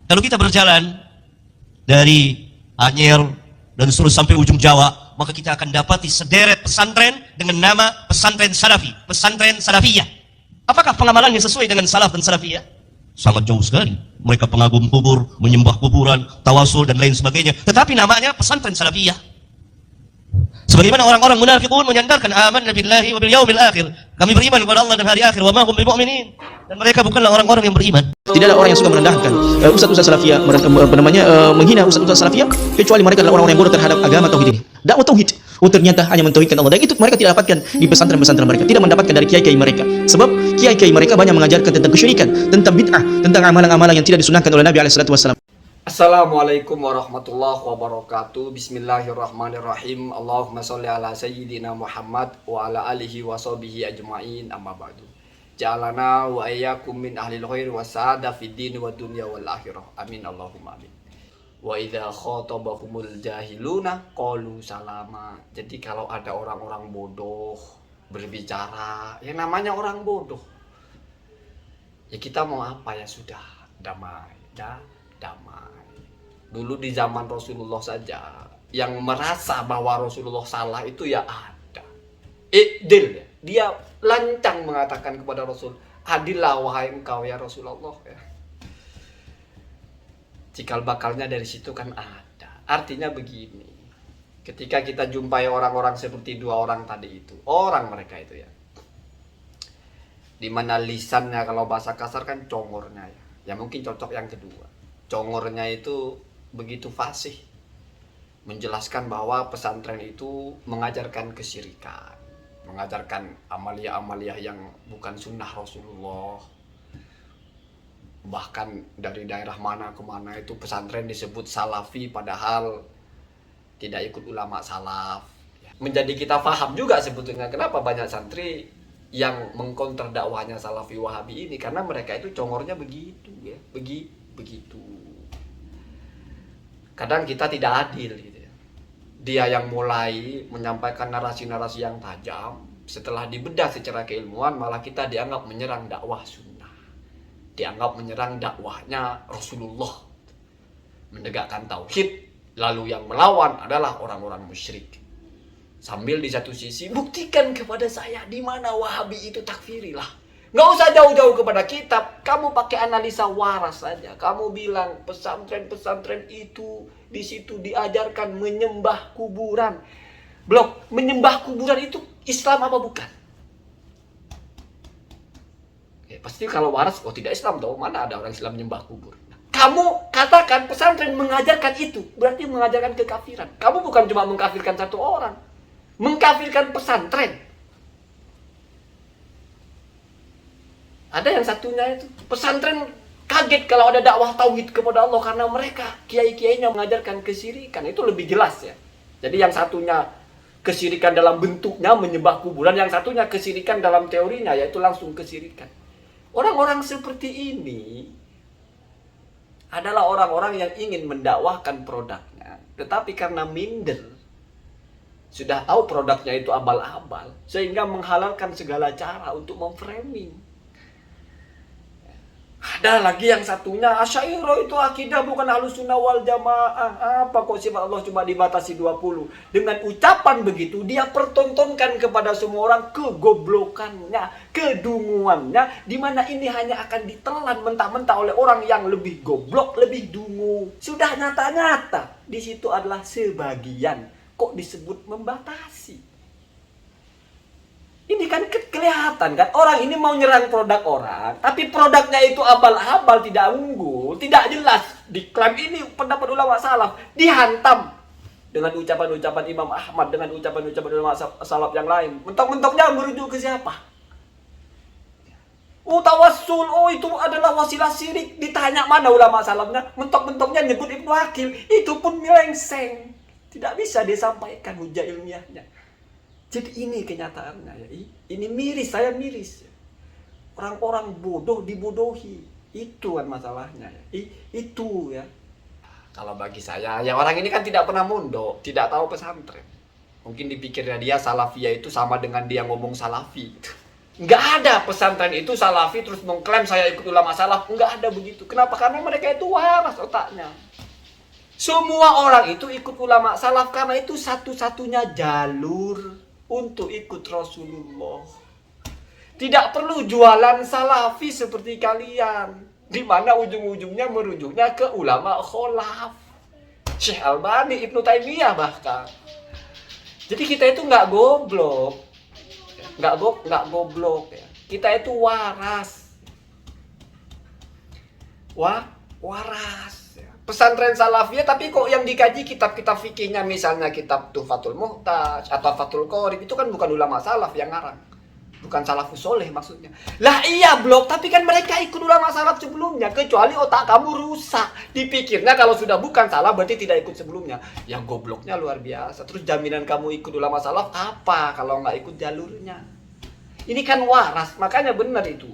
Kalau kita berjalan dari Anyer dan seluruh sampai ujung Jawa, maka kita akan dapati sederet pesantren dengan nama pesantren Salafi, pesantren Salafiyah. Apakah pengamalannya sesuai dengan salaf dan salafiyah? Sangat jauh sekali. Mereka pengagum kubur, menyembah kuburan, tawasul dan lain sebagainya. Tetapi namanya pesantren Salafiyah. Sebagaimana orang-orang munafiqun menyandarkan amanna billahi wa bil yaumil akhir. Kami beriman kepada Allah dan hari akhir, wa ma hum bimu'minin. Dan mereka bukanlah orang-orang yang beriman. Tidaklah orang yang suka merendahkan ustaz-ustaz salafiyah, menghina ustaz-ustaz salafiyah, kecuali mereka adalah orang-orang yang bodoh terhadap agama tauhid ini. Dakwah tauhid. Ternyata hanya mentauhidkan Allah, dan itu mereka tidak dapatkan di pesantren-pesantren mereka, tidak mendapatkan dari kiai-kiai mereka. Sebab kiai-kiai mereka banyak mengajarkan tentang kesyirikan, tentang bid'ah, tentang amalan-amalan yang tidak disunahkan oleh Nabi SAW. Assalamualaikum warahmatullahi wabarakatuh. Bismillahirrahmanirrahim. Allahumma sholli ala sayyidina Muhammad wa ala alihi wa sahbihi ajma'in, amma ba'du. Ja'alana wa ayyakum min ahlil khair wa sa'ada fid din wa dunya wal akhirah. Amin Allahumma amin. Wa idza khatabahumul jahiluna qalu salama. Jadi kalau ada orang-orang bodoh berbicara, yang namanya orang bodoh, ya kita mau apa, ya sudah, damai, ya damai. Dulu di zaman Rasulullah saja yang merasa bahwa Rasulullah salah itu ya ada. Idil, dia lancang mengatakan kepada Rasul, adillah wahai engkau ya Rasulullah, ya. Cikal bakalnya dari situ kan ada. Artinya begini, ketika kita jumpai orang-orang seperti dua orang tadi itu, orang mereka itu ya, dimana lisannya kalau bahasa kasar kan congornya ya, ya mungkin cocok yang kedua. Congornya itu begitu fasih menjelaskan bahwa pesantren itu mengajarkan kesyirikan, mengajarkan amalia-amalia yang bukan sunnah Rasulullah. Bahkan dari daerah mana ke mana itu pesantren disebut salafi, padahal tidak ikut ulama salaf. Menjadi kita paham juga sebetulnya kenapa banyak santri yang mengkonter dakwahnya salafi wahabi ini, karena mereka itu congornya begitu ya, begitu. Kadang kita tidak adil gitu ya. Dia yang mulai menyampaikan narasi-narasi yang tajam, setelah dibedah secara keilmuan malah kita dianggap menyerang dakwah sunnah, dianggap menyerang dakwahnya Rasulullah, menegakkan tauhid, lalu yang melawan adalah orang-orang musyrik. Sambil di satu sisi buktikan kepada saya di mana Wahabi itu takfirilah. Nggak usah jauh-jauh kepada kitab, kamu pakai analisa waras saja. Kamu bilang pesantren-pesantren itu di situ diajarkan menyembah kuburan. Blok, menyembah kuburan itu Islam apa bukan? Ya, pasti kalau waras, oh tidak Islam dong, mana ada orang Islam menyembah kubur. Kamu katakan pesantren mengajarkan itu, berarti mengajarkan kekafiran. Kamu bukan cuma mengkafirkan satu orang, mengkafirkan pesantren. Ada yang satunya itu pesantren kaget kalau ada dakwah tauhid kepada Allah, karena mereka kiai-kiainya mengajarkan kesyirikan. Itu lebih jelas ya. Jadi yang satunya kesyirikan dalam bentuknya menyembah kuburan, yang satunya kesyirikan dalam teorinya, yaitu langsung kesyirikan. Orang-orang seperti ini adalah orang-orang yang ingin mendakwahkan produknya, tetapi karena minder, sudah tahu produknya itu abal-abal, sehingga menghalalkan segala cara untuk memframing. Ada lagi yang satunya, Asy'ariyah itu akidah bukan Ahlussunnah wal Jamaah. Apa kok sifat Allah cuma dibatasi 20? Dengan ucapan begitu, dia pertontonkan kepada semua orang kegoblokannya, kedunguannya, di mana ini hanya akan ditelan mentah-mentah oleh orang yang lebih goblok, lebih dungu. Sudah nyata-nyata, di situ adalah sebagian. Kok disebut membatasi? Ini kan kelihatan kan, orang ini mau nyerang produk orang, tapi produknya itu abal-abal, tidak unggul, tidak jelas. Diklaim ini pendapat ulama salaf, dihantam dengan ucapan-ucapan Imam Ahmad, dengan ucapan-ucapan ulama salaf yang lain. Mentok-mentoknya merujuk ke siapa? Oh tawassul, oh itu adalah wasilah syirik. Ditanya mana ulama salafnya, mentok-mentoknya nyebut Ibnu Aqil, itu pun melengseng. Tidak bisa disampaikan hujah ilmiahnya. Jadi ini kenyataannya ya. Ini miris, saya miris. Orang-orang bodoh dibodohi. Itu kan masalahnya ya. Itu ya. Kalau bagi saya, ya orang ini kan tidak pernah mondok, tidak tahu pesantren. Mungkin dipikirnya dia salafiyah itu sama dengan dia ngomong salafi gitu. Nggak ada pesantren itu salafi terus mengklaim saya ikut ulama salaf. Nggak ada begitu. Kenapa? Karena mereka itu waras otaknya. Semua orang itu ikut ulama salaf karena itu satu-satunya jalur untuk ikut Rasulullah. Tidak perlu jualan salafi seperti kalian, di mana ujung-ujungnya merujuknya ke ulama kholaf, Syekh Albani, Ibnu Taimiyah bahkan. Jadi kita itu nggak goblok, nggak goblok ya. Kita itu waras, waras. Ya. Pesantren salafiyah, tapi kok yang dikaji kitab-kitab fikihnya, misalnya kitab Tuhfatul Muhtaj atau Fathul Qorib, itu kan bukan ulama salaf yang ngarang. Bukan salafus soleh maksudnya. Lah iya blok, tapi kan mereka ikut ulama salaf sebelumnya. Kecuali otak kamu rusak. Dipikirnya kalau sudah bukan salaf berarti tidak ikut sebelumnya. Ya gobloknya luar biasa. Terus jaminan kamu ikut ulama salaf apa kalau nggak ikut jalurnya? Ini kan waras, makanya benar itu.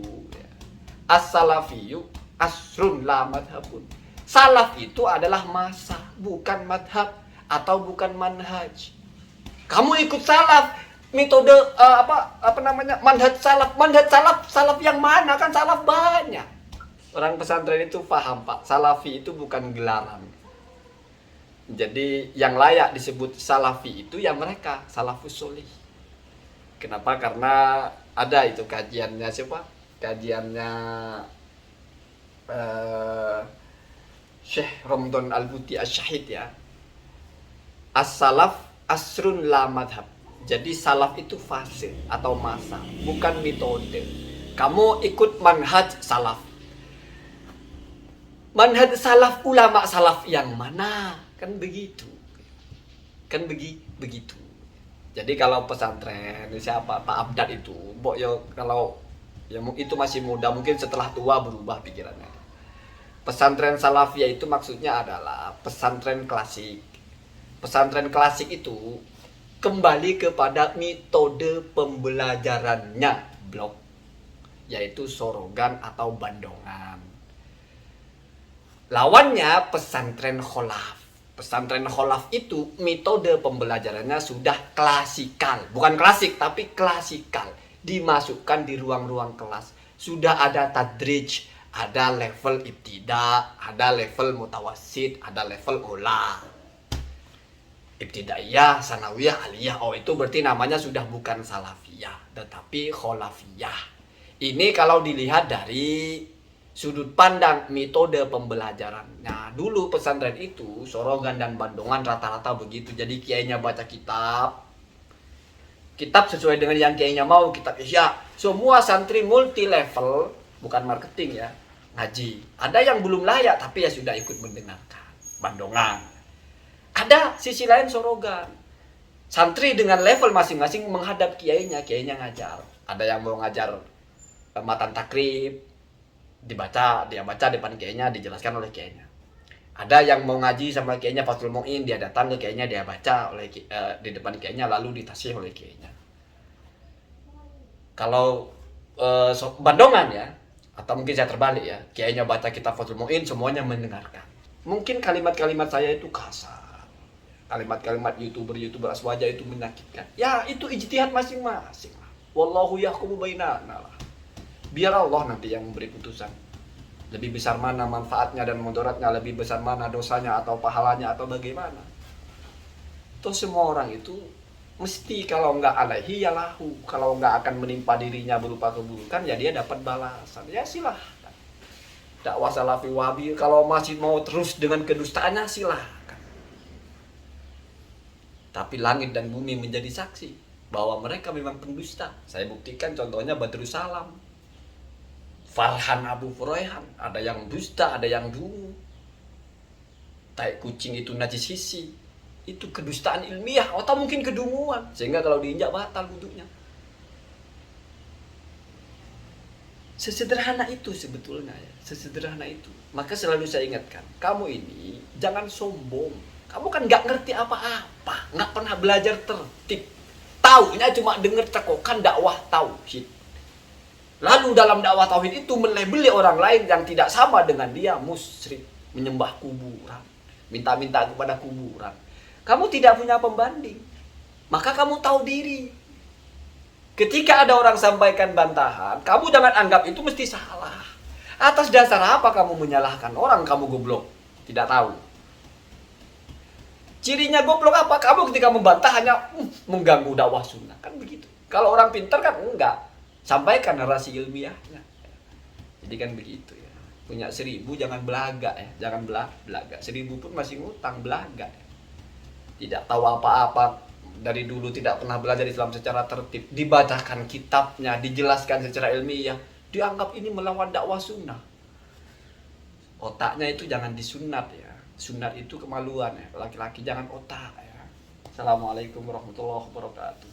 As-salafiyu asrun la madhabun. Salaf itu adalah masa, bukan madhab atau bukan manhaj. Kamu ikut salaf, metode manhaj salaf yang mana? Kan salaf banyak. Orang pesantren itu paham Pak, salafi itu bukan gelaran. Jadi yang layak disebut salafi itu ya mereka salafus solih. Kenapa? Karena ada itu kajiannya siapa? Kajiannya Syekh Ramadan Al-Buti Asy-Syahid ya. As-salaf asrun la madhab. Jadi salaf itu fase atau masa, bukan metode. Kamu ikut manhaj salaf. Manhaj salaf, ulama salaf yang mana? Kan begitu. Kan begitu. Jadi kalau pesantren siapa Pak Abdad itu, Mbok yo kalau ya itu masih muda, mungkin setelah tua berubah pikirannya. Pesantren salafiyah itu maksudnya adalah pesantren klasik. Pesantren klasik itu kembali kepada metode pembelajarannya blok, yaitu sorogan atau bandongan. Lawannya pesantren kholaf. Pesantren kholaf itu metode pembelajarannya sudah klasikal, bukan klasik tapi klasikal, dimasukkan di ruang-ruang kelas. Sudah ada tadrij, ada level ibtida, ada level mutawassit, ada level ula. Ibtidaiyah, sanawiyah, aliyah. Oh itu berarti namanya sudah bukan salafiyah, tetapi kholafiyah. Ini kalau dilihat dari sudut pandang metode pembelajaran. Nah dulu pesantren itu sorogan dan bandongan rata-rata begitu. Jadi kiainya baca kitab sesuai dengan yang kiainya mau, kitab isya. Semua santri multi level, bukan marketing ya, ngaji. Ada yang belum layak tapi ya sudah ikut mendengarkan, bandongan. Ada sisi lain sorogan. Santri dengan level masing-masing menghadap kiainya ngajar. Ada yang mau ngajar matan takrib, dia baca depan kiainya, dijelaskan oleh kiainya. Ada yang mau ngaji sama kiainya Fathul Mu'in, dia datang ke kiainya, dia baca oleh di depan kiainya, lalu ditasih oleh kiainya. Kalau bandongan ya, atau mungkin saya terbalik ya, kiainya baca kitab Fathul Mu'in, semuanya mendengarkan. Mungkin kalimat-kalimat saya itu kasar, kalimat-kalimat youtuber aswaja itu menyakitkan. Ya itu ijtihad masing-masing. Wallahu yahkumu bainana lah. Biar Allah nanti yang memberi putusan. Lebih besar mana manfaatnya dan mudaratnya, lebih besar mana dosanya atau pahalanya atau bagaimana. Toh semua orang itu mesti kalau nggak alaihi ya lahu. Kalau nggak akan menimpa dirinya berupa keburukan ya dia dapat balasan. Ya silahkan. Dakwah salafi wahabi kalau masih mau terus dengan kedustaannya silahkan. Tapi langit dan bumi menjadi saksi bahwa mereka memang pendusta. Saya buktikan contohnya Badrus Salam, Farhan Abu Furaihan, ada yang dusta, ada yang dungu. Tai kucing itu najis hisi, itu kedustaan ilmiah atau mungkin kedunguan, sehingga kalau diinjak batal wudhunya. Sesederhana itu sebetulnya ya, sesederhana itu. Maka selalu saya ingatkan, kamu ini jangan sombong. Kamu kan nggak ngerti apa-apa, nggak pernah belajar tertib. Taunya cuma dengar cekokan dakwah tauhid. Lalu dalam dakwah tauhid itu melebeli orang lain yang tidak sama dengan dia musyrik, menyembah kuburan, minta-minta kepada kuburan. Kamu tidak punya pembanding, maka kamu tahu diri. Ketika ada orang sampaikan bantahan, kamu jangan anggap itu mesti salah. Atas dasar apa kamu menyalahkan orang, kamu goblok? Tidak tahu. Cirinya goblok apa? Kamu ketika membantah hanya mengganggu dakwah sunnah. Kan begitu. Kalau orang pintar kan enggak. Sampaikan narasi ilmiahnya. Jadi kan begitu ya. Punya 1000 jangan belaga ya. Jangan belaga. 1000 pun masih ngutang, belaga ya. Tidak tahu apa-apa. Dari dulu tidak pernah belajar Islam secara tertib, dibacakan kitabnya, dijelaskan secara ilmiah, dianggap ini melawan dakwah sunnah. Otaknya itu jangan disunat ya. Sunat itu kemaluan ya. Laki-laki jangan otak ya. Assalamualaikum warahmatullahi wabarakatuh.